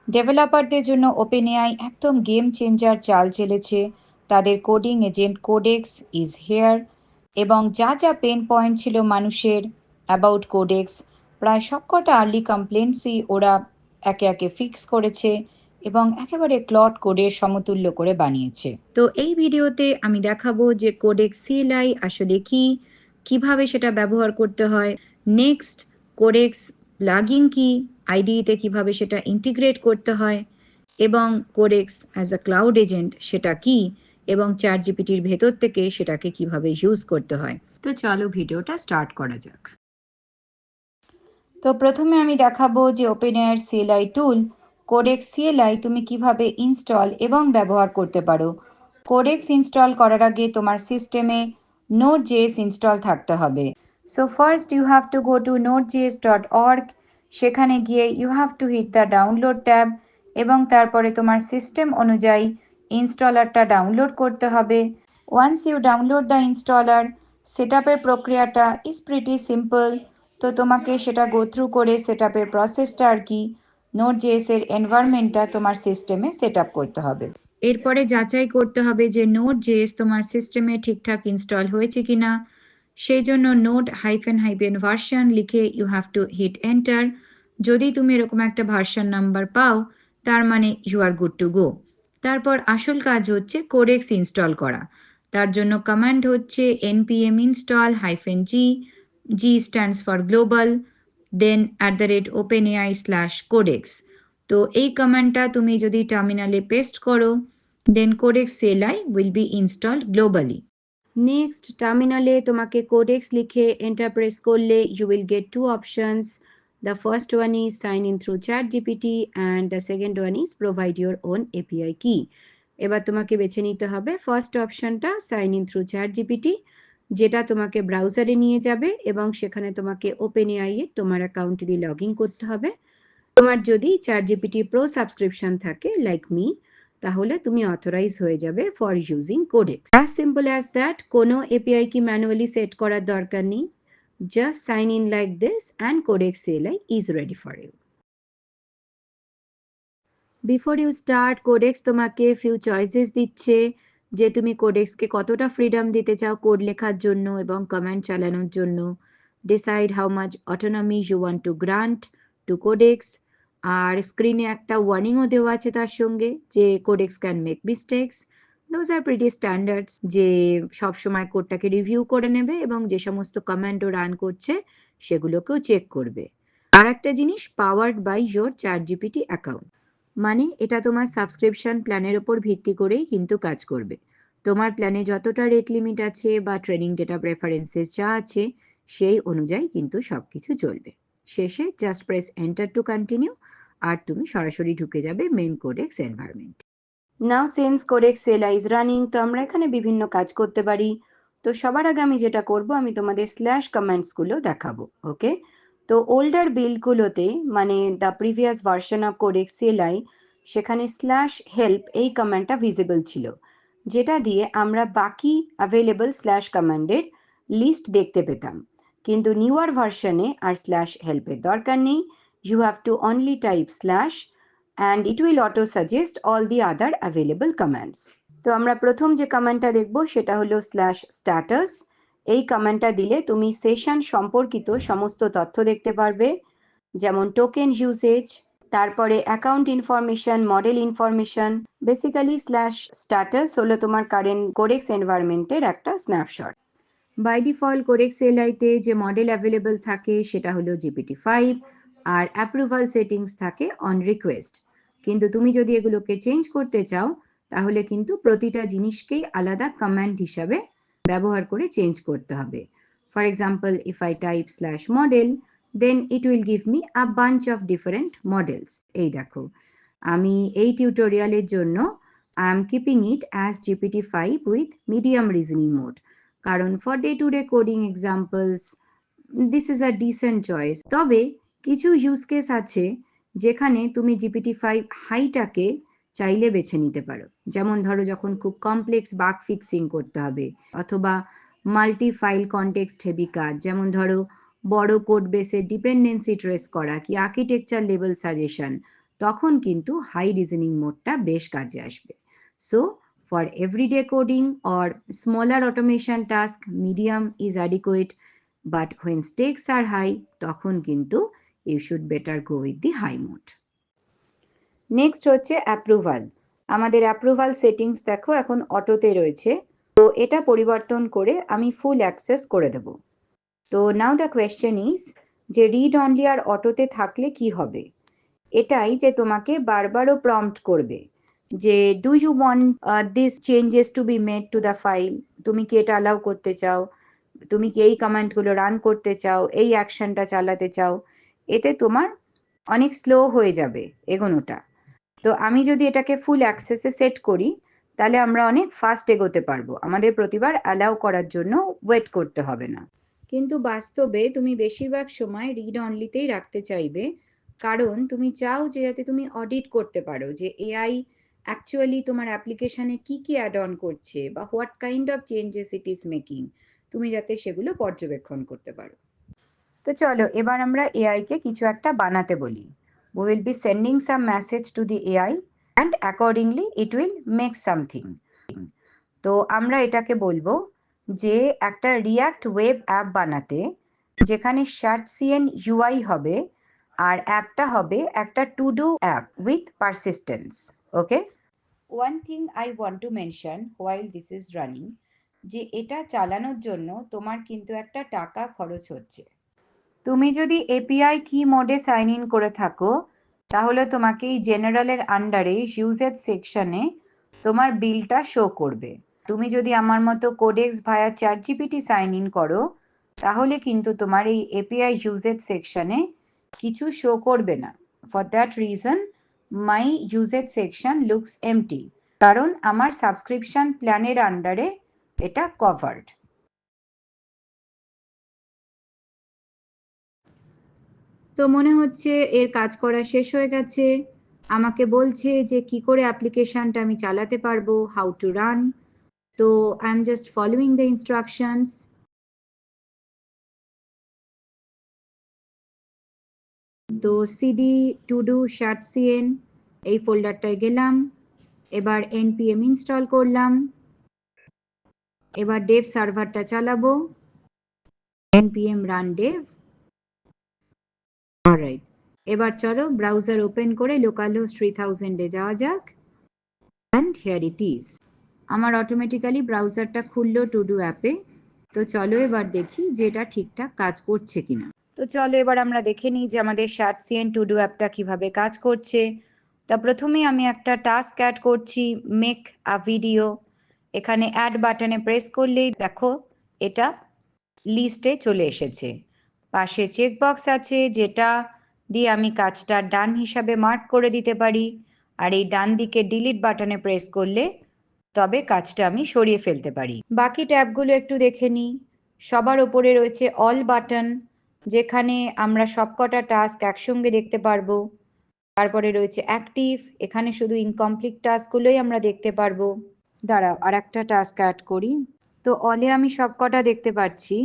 ডেভেলপারদের জন্য ওপেনএআই একদম game changer চাল চেলেছে। তাদের coding agent codex is here, এবং যা যা পেন পয়েন্ট ছিল মানুষের অ্যাবাউট কোডেক্স, প্রায় সবকটা আর্লি কমপ্লেন্টসই ওরা একে একে ফিক্স করেছে এবং একেবারে ক্লড কোডের সমতুল্য করে বানিয়েছে। তো এই ভিডিওতে আমি দেখাবো যে কোডেক্স সিএলআই আসলে কি, কিভাবে সেটা ব্যবহার করতে হয়, নেক্সট কোডেক্স প্লাগইন কি, আইডিইতে কিভাবে সেটা ইন্টিগ্রেট করতে হয়, এবং codex as a cloud agent সেটা কি, এবং চ্যাট জিপিটির ভেতর থেকে সেটাকে কিভাবে ইউজ করতে হয়। তো চলো ভিডিওটা স্টার্ট করা যাক। তো প্রথমে আমি দেখাবো যে ওপেনএআইয়ের সিএলআই টুল কোডেক্স সিএলআই তুমি কিভাবে ইনস্টল এবং ব্যবহার করতে পারো। কোডেক্স ইনস্টল করার আগে তোমার সিস্টেমে নোড.জেএস ইনস্টল থাকতে হবে। So first you have to go to nodejs.org। সেখানে গিয়ে you have to hit the download tab এবং তারপরে তোমার সিস্টেম অনুযায়ী ইনস্টলারটা ডাউনলোড করতে হবে। Once you download the installer, সেটআপের প্রক্রিয়াটা ইজ প্রিটি সিম্পল। তো তোমাকে সেটা গো থ্রু করে সেটআপের প্রসেসটা আর কি, নোড.জেএস এর এনভায়রনমেন্টটা তোমার সিস্টেমে সেট আপ করতে হবে। এরপরে যাচাই করতে হবে যে নোড.জেএস তোমার সিস্টেমে ঠিকঠাক ইনস্টল হয়েছে কিনা। সেই জন্য নোড হাইফেন হাইফেন ভার্সন লিখে you have to hit enter. যদি তুমি এরকম একটা ভার্সন নাম্বার পাও, তার মানে you are good to go. তারপর আসল কাজ হচ্ছে কোডেক্স ইনস্টল করা। তার জন্য কমান্ড হচ্ছে npm install -g, g stands for global, then @openai/codex। তো এই কমান্ডটা তুমি যদি টার্মিনালে পেস্ট করো, then Codex CLI will be installed globally. Next টার্মিনালে তোমাকে কোডেক্স লিখে এন্টার প্রেস করলে you will get two options. The first one is sign in through ChatGPT and the second one is provide your own API key. এবার তোমাকে বেছে নিতে হবে first অপশনটা, sign in through ChatGPT, যেটা তোমাকে ব্রাউজারে নিয়ে যাবে এবং সেখানে তোমাকে ওপেনএআই এর তোমার অ্যাকাউন্ট দিয়ে লগ ইন করতে হবে। তোমার যদি চ্যাট জিপিটি প্রো সাবস্ক্রিপশন থাকে লাইক মি, তাহলে তুমি অথরাইজ হয়ে যাবে for using Codex. As simple as that. কোনো এপিআই কি ম্যানুয়ালি সেট করার দরকার নেই। Just sign in like this and Codex CLI is ready for you. Before you start, Codex তোমাকে ফিউ চয়েসেস দিচ্ছে যে তুমি কোডেক্সকে কতটা ফ্রিডম দিতে চাও কোড লেখার জন্য এবং কমান্ড চালানোর জন্য। Decide how much autonomy you want to grant to Codex. আর স্ক্রিনে একটা ওয়ার্নিংও দেওয়া আছে তার সঙ্গে যে Codex can make mistakes. Those are pretty standards, যে সবসময় কোডটাকে রিভিউ করে নেবে এবং যে সমস্ত কমান্ডও রান করছে সেগুলোকেও চেক করবে। আর একটা জিনিস, powered by your ChatGPT account, মানে এটা তোমার সাবস্ক্রিপশন প্ল্যানের ওপর ভিত্তি করেই কিন্তু কাজ করবে। তোমার প্ল্যানে যতটা রেট লিমিট আছে বা ট্রেনিং ডেটা প্রেফারেন্সেস যা আছে সেই অনুযায়ী কিন্তু সবকিছু চলবে। শেষে just press enter to continue আর তুমি সরাসরি ঢুকে যাবে main Codex environment. Now since Codex CLI is running, তো আমরা এখানে বিভিন্ন কাজ করতে পারি। তো সবার আগে আমি যেটা করব, আমি তোমাদের স্ল্যাশ কমেন্টসগুলো দেখাবো। ওকে, তো ওল্ডার বিল্ডগুলোতে, মানে the previous version of codex CLI, সেখানে স্ল্যাশ হেল্প এই কমান্ডটা ভিজিবল ছিল, যেটা দিয়ে আমরা বাকি অ্যাভেলেবল স্ল্যাশ কমান্ডের লিস্ট দেখতে পেতাম। কিন্তু নিউয়ার ভার্সনে আর স্ল্যাশ হেল্পের দরকার নেই। You have to only type slash and it will auto suggest all the other available commands. তো আমরা প্রথম যে কমান্ডটা দেখব সেটা হলো স্ল্যাশ স্ট্যাটাস। এই কমান্ডটা দিলে তুমি সেশন সম্পর্কিত সমস্ত তথ্য দেখতে পারবে, যেমন টোকেন ইউসেজ, তারপরে account information, model information. Basically slash status হলো তোমার কারেন্ট কোডেক্স এনভায়রনমেন্টের একটা স্ন্যাপশট। বাই ডিফল্ট কোডেক্স এলআইতে যে মডেল অ্যাভেলেবল থাকে সেটা হলো GPT-5, আর অ্যাপ্রুভাল সেটিংস থাকে অন রিকোয়েস্ট। কিন্তু তুমি যদি এগুলোকে চেঞ্জ করতে চাও, তাহলে কিন্তু প্রতিটা জিনিসকেই আলাদা কমান্ড হিসাবে ব্যবহার করে চেঞ্জ করতে হবে। For example, if I type slash model, then it will give me a bunch of different models. এই দেখো, আমি এই টিউটোরিয়ালের জন্য I am keeping it as GPT-5 with medium reasoning mode, কারণ for day to day coding examples this is a decent choice. তবে কিছু use case আছে যেখানে তুমি GPT-5 হাইটাকে চাইলে বেছে নিতে পারো। যেমন ধরো যখন খুব কমপ্লেক্স বাগ ফিক্সিং করতে হবে, অথবা মাল্টি ফাইল কনটেক্সট হেভি কাজ, যেমন ধরো বড় কোড বেসে ডিপেন্ডেন্সি ট্রেস করা কি আর্কিটেকচার লেভেল সাজেশন, তখন কিন্তু হাই রিজনিং মোডটা বেশ কাজে আসবে। So for everyday coding or smaller automation task medium is adequate, but when stakes are high তখন কিন্তু you should better go with the high mode. Next হচ্ছে অ্যাপ্রুভাল। আমাদের approval settings দেখো এখন অটোতে রয়েছে, তো এটা পরিবর্তন করে আমি ফুল অ্যাক্সেস করে দেব। তো নাও দ্য কোয়েশ্চেন ইজ যে রিড অনলি আর অটোতে থাকলে কি হবে? এটাই যে তোমাকে বারবারও প্রম্পট করবে যে do you want this changes to be made to the file, তুমি কি এটা অ্যালাউ করতে চাও, তুমি কি এই কমান্ডগুলো রান করতে চাও, এই অ্যাকশনটা চালাতে চাও। এতে তোমার অনেক স্লো হয়ে যাবে এগোনোটা। তো আমি যদি এটাকে ফুল অ্যাক্সেসে সেট করি তাহলে আমরা অনেক ফাস্ট এগোতে পারবো, আমাদের প্রতিবার অ্যালাউ করার জন্য ওয়েট করতে হবে না। কিন্তু বাস্তবে তুমি বেশিরভাগ সময় রিড অনলিতেই রাখতে চাইবে, কারণ তুমি চাও যে যাতে তুমি অডিট করতে পারো যে এআই অ্যাকচুয়ালি তোমার অ্যাপ্লিকেশনে কি কি অ্যাড অন করছে বা what kind of changes it is making, তুমি যাতে সেগুলো পর্যবেক্ষণ করতে পারো। তো চলো এবার আমরা এআই কে কিছু একটা বানাতে বলি। We will be sending some message to the AI and accordingly it will make something. তো আমরা এটাকে বলবো যে একটা রিয়াক্ট ওয়েব অ্যাপ বানাতে, যেখানে শার্টসিএন ইউআই হবে আর অ্যাপটা হবে একটা to do app with persistence. Okay, one thing I want to mention while this is running, যে এটা চালানোর জন্য তোমার কিন্তু একটা টাকা খরচ হচ্ছে। তুমি যদি এপিআই কি মোডে সাইন ইন করে থাকো তাহলে তোমাকে এই জেনারেলের আন্ডারে ইউজেজ সেকশনে তোমার বিলটা শো করবে। তুমি যদি আমার মতো Codex via ChatGPT sign in করো তাহলে কিন্তু তোমার এই এপিআই ইউজেজ সেকশনে কিছু শো করবে না। For that reason my usage section looks empty, কারণ আমার সাবস্ক্রিপশন প্ল্যানের আন্ডারে এটা কভার্ড। তো মনে হচ্ছে এর কাজ করা শেষ হয়ে গেছে। আমাকে বলছে যে কি করে অ্যাপ্লিকেশনটা আমি চালাতে পারবো, হাউ টু রান। তো I am just following the instructions. তো সিডি টু ডু শার্টসিএন এই ফোল্ডারটায় গেলাম, এবার npm ইনস্টল করলাম, এবার ডেভ সার্ভারটা চালাবো, npm রান ডেভ। অলরাইট, এবার চলো ব্রাউজার ওপেন করে লোকালহোস্ট 3000 এ যাওয়া যাক। অ্যান্ড হিয়ার ইট ইজ, আমার অটোমেটিক্যালি ব্রাউজারটা খুললো টু ডু অ্যাপে। তো চলো এবার দেখি যে এটা ঠিকঠাক কাজ করছে কিনা। তো চলো এবার আমরা দেখে নিই যে আমাদের শার্টসিএন টু ডু অ্যাপটা কিভাবে কাজ করছে। তা প্রথমে আমি একটা টাস্ক অ্যাড করছি, মেক আ ভিডিও। এখানে অ্যাড বাটনে প্রেস করলেই দেখো এটা লিস্টে চলে এসেছে। পাশে চেকবক্স আছে যেটা দিয়ে আমি কাজটা ডান হিসাবে মার্ক করে দিতে পারি, আর এই ডান দিকে ডিলিট বাটনে প্রেস করলে তবে কাজটা আমি সরিয়ে ফেলতে পারি। বাকি ট্যাবগুলো একটু দেখে নিই। সবার ওপরে রয়েছে অল বাটন, যেখানে আমরা সবকটা টাস্ক একসঙ্গে দেখতে পারবো। তারপরে রয়েছে অ্যাক্টিভ, এখানে শুধু ইনকমপ্লিট টাস্কগুলোই আমরা দেখতে পারবো। দাঁড়াও আর একটা টাস্ক অ্যাড করি। তো অলে আমি সবকটা দেখতে পাচ্ছি,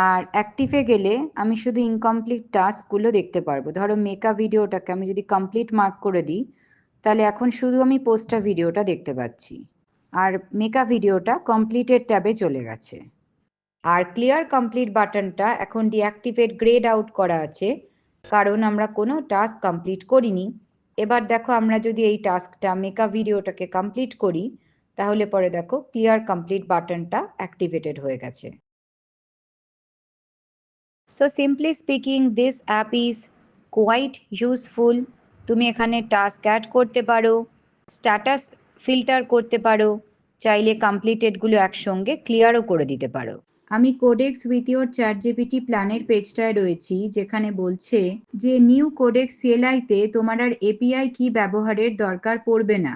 আর অ্যাক্টিভে গেলে আমি শুধু ইনকমপ্লিট টাস্কগুলো দেখতে পারবো। ধরো মেকা ভিডিওটাকে আমি যদি কমপ্লিট মার্ক করে দিই তাহলে এখন শুধু আমি পোস্টার ভিডিওটা দেখতে পাচ্ছি, আর মেকা ভিডিওটা কমপ্লিটেড ট্যাবে চলে গেছে। আর ক্লিয়ার কমপ্লিট বাটনটা এখন ডিঅ্যাক্টিভেট গ্রেড আউট করা আছে, কারণ আমরা কোনো টাস্ক কমপ্লিট করিনি। এবার দেখো আমরা যদি এই টাস্কটা মেকা ভিডিওটাকে কমপ্লিট করি তাহলে পরে দেখো ক্লিয়ার কমপ্লিট বাটনটা অ্যাক্টিভেটেড হয়ে গেছে। So simply speaking this app is quite useful. তুমি এখানে টাস্ক অ্যাড করতে পারো, স্ট্যাটাস ফিল্টার করতে পারো, চাইলে কমপ্লিটেডগুলো একসঙ্গে ক্লিয়ারও করে দিতে পারো। আমি কোডেক্স উইথ ইওর চ্যাটজিপিটি প্ল্যানের পেজটায় রয়েছি, যেখানে বলছে যে নিউ কোডেক্স সিএলআইতে তোমার আর এপিআই কি ব্যবহারের দরকার পড়বে না।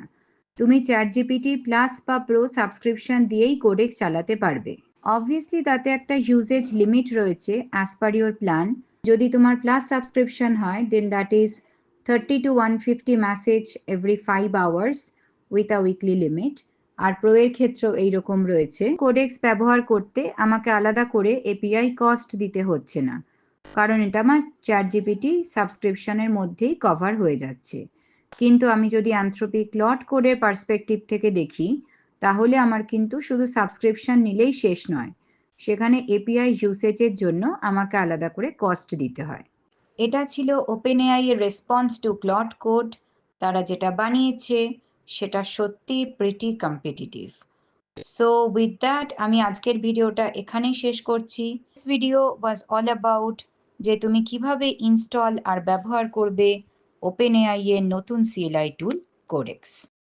তুমি চ্যাটজিপিটি প্লাস বা প্রো সাবস্ক্রিপশন দিয়েই কোডেক্স চালাতে পারবে। অবভিয়াসলি তাতে একটা ইউজেজ লিমিট রয়েছে অ্যাজ পার ইওর প্ল্যান। যদি তোমার প্লাস সাবস্ক্রিপশন হয় then that is 30 to 150 message every 5 hours with a weekly limit. আর প্রো এর ক্ষেত্রেও এইরকম রয়েছে। কোডেক্স ব্যবহার করতে আমাকে আলাদা করে এপিআই কস্ট দিতে হচ্ছে না। কারণ এটা আমার চ্যাটজিপিটি সাবস্ক্রিপশনের মধ্যেই কভার হয়ে যাচ্ছে। কিন্তু আমি যদি অ্যানথ্রোপিক ক্লড কোডের পার্সপেক্টিভ থেকে দেখি, তাহলে আমার কিন্তু শুধু সাবস্ক্রিপশন নিলেই শেষ নয়। সেখানে এপিআই ইউসেজের জন্য আমাকে আলাদা করে কস্ট দিতে হয়। এটা ছিল ওপেনএআই এর রেসপন্স টু ক্লড কোড। তারা যেটা বানিয়েছে সেটা সত্যি pretty competitive. So with that আমি আজকের ভিডিওটা এখানেই শেষ করছি। This video was all about যে তুমি কিভাবে ইনস্টল আর ব্যবহার করবে ওপেনএআই এর নতুন সিএলআই টুল কোডেক্স।